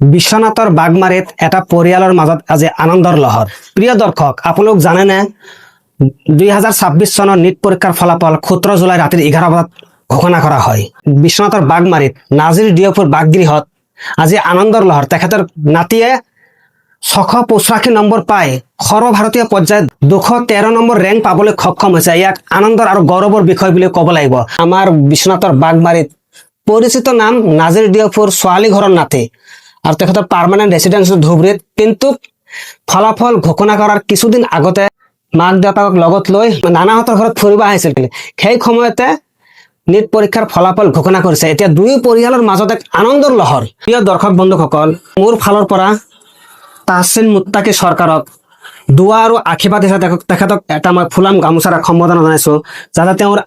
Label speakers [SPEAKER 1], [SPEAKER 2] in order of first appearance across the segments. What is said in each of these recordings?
[SPEAKER 1] বিশ্বনাথৰ বাগমাৰীত এটা পৰিয়ালৰ মাজত আজি আনন্দৰ লহৰ। প্ৰিয় দৰ্শক, আপোনালোক জানেনে 2026 চনৰ নিট পৰীক্ষাৰ ফলাফল 17 জুলাই ৰাতি 11 বজাত ঘোষণা কৰা হয়। বিশ্বনাথৰ বাগমাৰীত নাজিৰ ডিএফৰ বাগগৃহত আজি আনন্দৰ লহৰ। তেখেতৰ নাতিয়ে 685 নম্বৰ পাই সৰ্বভাৰতীয় পৰ্যায়ত 213 নম্বৰ ৰেংক পাবলৈ সক্ষম হৈছে। ইয়াক আনন্দৰ আৰু গৌৰৱৰ বিষয় বুলি ক'ব লাগিব। আমাৰ বিশ্বনাথৰ বাগমাৰীত পৰিচিত নাম নাজিৰ ডিএফৰ ছোৱালী ঘৰৰ নাতি আৰু তেখেতৰ পাৰ্মানেণ্ট ৰেচিডেন্স ধুবুৰীত। কিন্তু ফলাফল ঘোষণা কৰাৰ কিছুদিন আগতে মাক দেউতাকক লগত লৈ নানাহঁতৰ ঘৰত ফুৰিব আহিছিল। সেই সময়তে নিট পৰীক্ষাৰ ফলাফল ঘোষণা কৰিছে। এতিয়া দুই পৰিয়ালৰ মাজত এক আনন্দৰ লহৰ। প্ৰিয় দৰ্শক বন্ধুসকল, মোৰ ফালৰ পৰা তাহছিন মুত্তাকি চৰকাৰক দুৱা আৰু আশীৰ্বাদ হিচাপে তেখেতক এটা মই ফুলাম গামোচাৰে সম্বোধনা জনাইছো, যাতে তেওঁৰ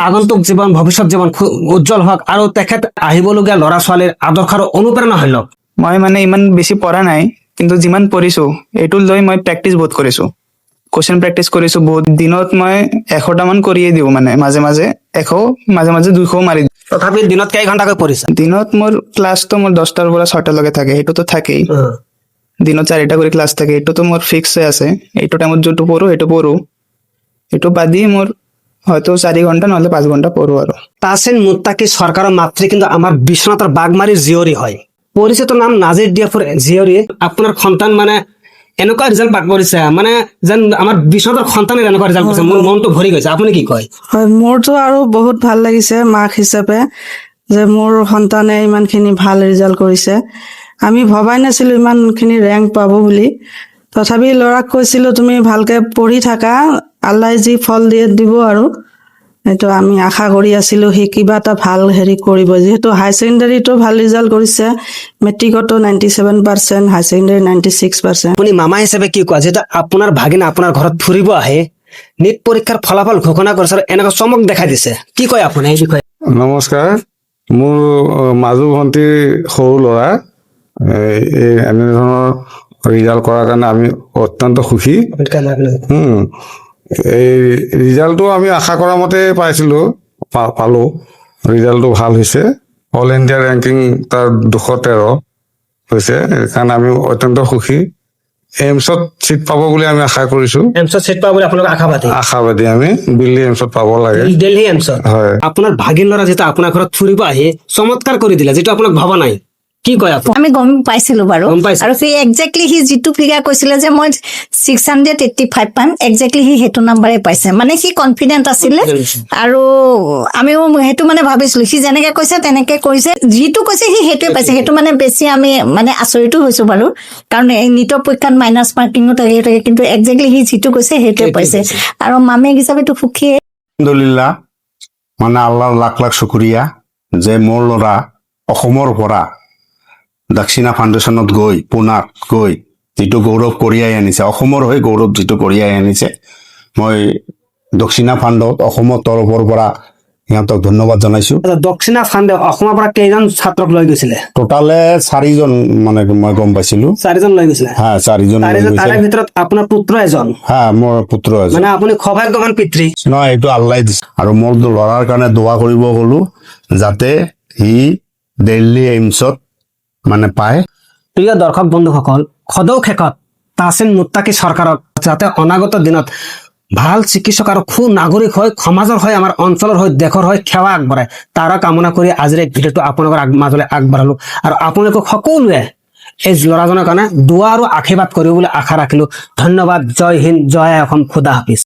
[SPEAKER 1] আগন্তুক জীৱন ভৱিষ্যত জীৱন উজ্জ্বল হওক আৰু তেখেত আহিবলগীয়া ল'ৰা ছোৱালীৰ আদৰ্শৰ অনুপ্ৰেৰণা হৈ লওক।
[SPEAKER 2] মই মানে ইমান বেছি পঢ়া নাই, কিন্তু যিমান পঢ়িছো এইটো লৈ মই প্ৰেক্টিচ বহুত কৰিছো। কুৱেশ্যন প্ৰেক্টিচ কৰিছো বহুত। দিনত মই 100টা মান কৰিয়ে দিওঁ, মানে মাজে মাজে 100, মাজে মাজে 200 মাৰি দিওঁ।
[SPEAKER 1] তথাপি দিনত কেই ঘণ্টাকৈ পঢ়িছা?
[SPEAKER 2] দিনত মোৰ ক্লাছটো মোৰ 10টাৰ পৰা 6টালৈকে থাকে, সেইটোতো থাকেই। দিনত 4টা কৰি ক্লাছ থাকে, এইটোতো মোৰ ফিক্স হৈ আছে। এইটো টাইমত যোনটো পঢ়ো সেইটো পঢ়ো, এইটো বাদি মোৰ হয়তো 4 ঘণ্টা নহলে 5 ঘণ্টা পঢ়ো আৰু।
[SPEAKER 1] তাহছিন মুত্তাকি চৰকাৰৰ মাতৃ কিন্তু আমাৰ বিশ্বনাথৰ বাগমাৰীৰ জীয়ৰী হয়। পৰিচিত নাম নাজিৰ ডিএফৰ জীয়ৰী। আপোনাৰ সন্তান মানে এনেকুৱা ৰিজাল্ট পাক কৰিছে, মানে যেন আমাৰ বিশ্বনাথৰ সন্তানে এনেকুৱা ৰিজাল্ট কৰিছে, মোৰ মনটো ভৰি গৈছে। আপুনি কি কয়?
[SPEAKER 3] হয়, মোৰতো আৰু বহুত ভাল লাগিছে মাক হিচাপে যে মোৰ সন্তানে ইমানখিনি ভাল ৰিজাল্ট কৰিছে। আমি ভবাই নাছিলো ইমানখিনি ৰেংক পাব বুলি। তথাপি ল'ৰাক কৈছিলো তুমি ভালকে পঢ়ি থাকা, আল্লাহে যি ফল দিয়ে দিব আৰু। এইটো আমি আশা কৰি আছিলো সি কিবা এটা ভাল হেৰি কৰিব। যিহেতু হাই ছেকেণ্ডাৰীটো ভাল ৰিজাল্ট কৰিছে, মেট্ৰিকতো 97%, হাই ছেকেণ্ডাৰী 96%।
[SPEAKER 1] আপুনি মামা হিচাপে কি কোৱা, যেটা আপোনাৰ ভাগিন আপোনাৰ ঘৰত ফুৰিব আহে, নিট পৰীক্ষাৰ ফলাফল ঘোষণা কৰিছে আৰু এনেকুৱা চমক দেখাই দিছে, কি কয় আপুনি এই বিষয়ে?
[SPEAKER 4] নমস্কাৰ। মোৰ মাজু ভণ্টিৰ সৰু ল'ৰা এনে ধৰণৰ ৰিজাল্ট কৰাৰ কাৰণে আমি অত্যন্ত সুখী। এই ৰিজাল্টটো আমি আশা কৰা মতে পাইছিলো, পালো। ৰিজাল্টটো ভাল হৈছে। অল ইণ্ডিয়া ৰেংকিং তাৰ 213 হৈছে, সেইকাৰণে আমি অত্যন্ত সুখী। এইমছত চিট পাব বুলি আমি আশা কৰিছো।
[SPEAKER 1] এমছত চিট পাব বুলি আপোনালোক
[SPEAKER 4] আশাবাদী আমি। দিল্লী এইমছত পাব লাগে।
[SPEAKER 1] দিল্লী এমছত
[SPEAKER 4] হয়।
[SPEAKER 1] আপোনাৰ ভাগিন ল'ৰা যেটা আপোনাৰ ঘৰত ফুৰিব আহি চমৎকাৰ কৰি দিলে, যেটা আপোনাক ভবা নাই, কি কয় আপুনি?
[SPEAKER 5] আমি গম পাইছিলো বাৰু,
[SPEAKER 1] গম পাইছে?
[SPEAKER 5] আৰু সি একজেক্টলি সি যিটো ফিগাৰ কৈছিলে যে মই 685 পাম, একজেক্টলি সি সেইটো নাম্বাৰে পাইছে। মানে সি কনফিডেন্ট আছিলে আৰু আমিও সেইটো মানে ভাবিছিলো সি যেনেকে কৈছে তেনেকে কৰিছে, যিটো কৈছে সি সেইটোৱে পাইছে। সেইটো মানে বেছি আমি মানে আচৰিতো হৈছো বাৰু, কাৰণ এই নিটৰ পৰীক্ষাত মাইনাছ মাৰ্কিঙো থাকে, কিন্তু একজেক্টলি সি যিটো কৈছে সেইটোৱে পাইছে। আৰু মামীক হিচাপেতো সুখীয়ে।
[SPEAKER 6] আলহামদুলিল্লাহ, মানে আল্লাহৰ লাখ লাখ শুক্ৰিয়া যে মোৰ ল'ৰা অসমৰ পৰা দক্ষিণা ফাউণ্ডেশ্যনত গৈ, পুনাত গৈ যিটো গৌৰৱ কঢ়িয়াই আনিছে, অসমৰ হৈ গৌৰৱ যিটো কঢ়িয়াই আনিছে, মই দক্ষিণা ফাণ্ডত অসমৰ তৰফৰ পৰা সিহঁতক ধন্যবাদ জনাইছো।
[SPEAKER 1] দক্ষিণা ফাণ্ডে অসমৰ পৰা কেইজন ছাত্ৰক লৈ গৈছিলে?
[SPEAKER 6] টোটালে 4জন, মানে মই গম পাইছিলো
[SPEAKER 1] 4জন লৈ গৈছিলে।
[SPEAKER 6] হ্যাঁ, 4জন লৈ গৈছে।
[SPEAKER 1] তাৰে ভিতৰত আপোনাৰ পুত্ৰ এজন।
[SPEAKER 6] হ্যাঁ, মোৰ পুত্ৰ এজন।
[SPEAKER 1] মানে আপুনি সৌভাগ্যৱান পিতৃ।
[SPEAKER 6] নহয়, এইটো আল্লাহ দিছে। আৰু মোৰ ল'ৰাৰ কাৰণে দোৱা কৰিব গলো, যাতে সি দিল্লী এইমছত মানে পায়।
[SPEAKER 1] প্ৰিয় দৰ্শক বন্ধুসকল, সদৌ শেষত তাহছিন মুত্তাকি চৰকাৰক যাতে অনাগত দিনত ভাল চিকিৎসক আৰু সু নাগৰিক হৈ সমাজৰ হৈ, আমাৰ অঞ্চলৰ হৈ, দেশৰ হৈ সেৱা আগবঢ়ায়, তাৰ কামনা কৰি আজিৰ এই ভিডিঅ'টো আপোনালোকৰ মাজলৈ আগবঢ়ালো। আৰু আপোনালোকক সকলোৱে এই ল'ৰাজনৰ কাৰণে দোৱা আৰু আশীৰ্বাদ কৰিব বুলি আশা ৰাখিলো। ধন্যবাদ। জয় হিন্দ, জয় অসম, খুদা হাফিজ।